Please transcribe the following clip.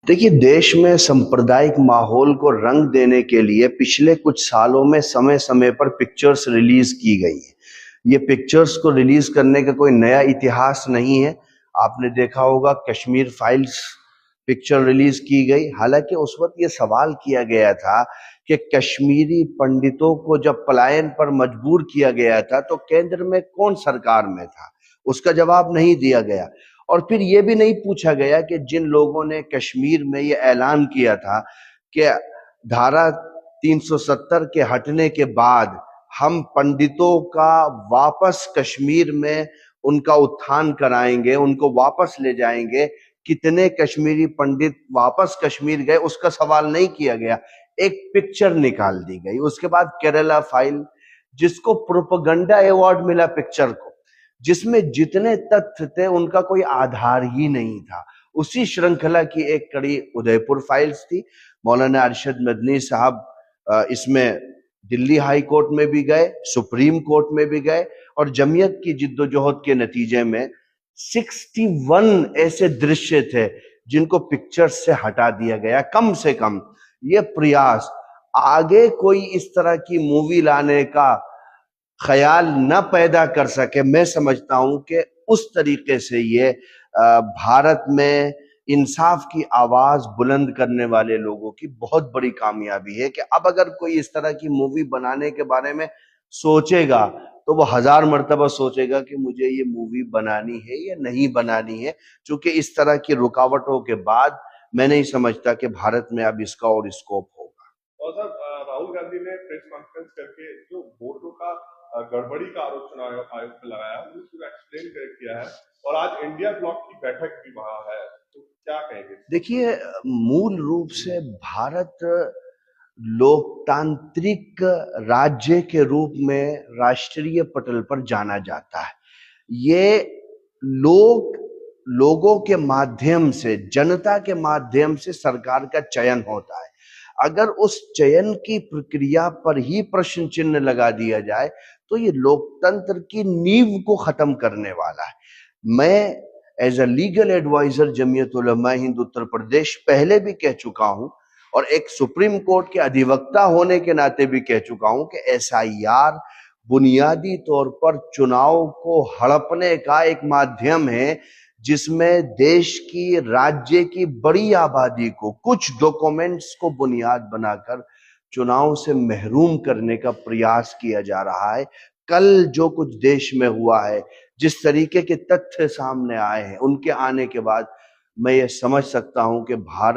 देखिए, देश में सांप्रदायिक माहौल को रंग देने के लिए पिछले कुछ सालों में समय समय पर पिक्चर्स रिलीज की गई है। ये पिक्चर्स को रिलीज करने का कोई नया इतिहास नहीं है। आपने देखा होगा कश्मीर फाइल्स पिक्चर रिलीज की गई। हालांकि उस वक्त ये सवाल किया गया था कि कश्मीरी पंडितों को जब पलायन पर मजबूर किया गया था तो केंद्र में कौन सरकार में था, उसका जवाब नहीं दिया गया। और फिर ये भी नहीं पूछा गया कि जिन लोगों ने कश्मीर में ये ऐलान किया था कि धारा 370 के हटने के बाद हम पंडितों का वापस कश्मीर में उनका उत्थान कराएंगे, उनको वापस ले जाएंगे, कितने कश्मीरी पंडित वापस कश्मीर गए उसका सवाल नहीं किया गया। एक पिक्चर निकाल दी गई। उसके बाद केरला फाइल, जिसको प्रोपेगेंडा अवार्ड मिला पिक्चर को, जिसमें जितने तथ्य थे उनका कोई आधार ही नहीं था। उसी श्रृंखला की एक कड़ी उदयपुर फाइल्स थी। मौलाना अरशद मदनी साहब इसमें दिल्ली हाई कोर्ट में भी गए, सुप्रीम कोर्ट में भी गए, और जमीयत की जिद्दोजहद के नतीजे में 61 ऐसे दृश्य थे जिनको पिक्चर से हटा दिया गया। कम से कम ये प्रयास आगे कोई इस तरह की मूवी लाने का ख्याल न पैदा कर सके। मैं समझता हूं कि उस तरीके से ये भारत में इंसाफ की आवाज बुलंद करने वाले लोगों की बहुत बड़ी कामयाबी है कि अब अगर कोई इस तरह की मूवी बनाने के बारे में सोचेगा तो वो 1000 मर्तबा सोचेगा कि मुझे ये मूवी बनानी है या नहीं बनानी है। क्योंकि इस तरह की रुकावटों के बाद मैं नहीं समझता कि भारत में अब इसका और स्कोप होगा। और सर, राहुल गांधी ने प्रेस कॉन्फ्रेंस करके जो वोटों का गड़बड़ी का आरोप चुनाव आयोग पे लगाया, उन्होंने पूरा एक्सप्लेन किया है। और आज इंडिया ब्लॉक की बैठक भी वहां है, तो क्या कहेंगे? देखिए, मूल रूप से भारत लोकतांत्रिक राज्य के रूप में राष्ट्रीय पटल पर जाना जाता है। ये लोगों के माध्यम से, जनता के माध्यम से सरकार का चयन होता है। अगर उस चयन की प्रक्रिया पर ही प्रश्न चिन्ह लगा दिया जाए तो ये लोकतंत्र की नींव को खत्म करने वाला है। मैं as a legal advisor Jamiat Ulama Hind Uttar Pradesh पहले भी कह चुका हूं, और एक सुप्रीम कोर्ट के अधिवक्ता होने के नाते भी कह चुका हूं कि एसआईआर बुनियादी तौर पर चुनाव को हड़पने का एक माध्यम है, जिसमें देश की, राज्य की बड़ी आबादी को कुछ डॉक्यूमेंट्स को बुनियाद बनाकर चुनाव से महरूम करने का प्रयास किया जा रहा है। कल जो कुछ देश में हुआ है, जिस तरीके के तथ्य सामने आए हैं, उनके आने के बाद मैं ये समझ सकता हूं कि भारत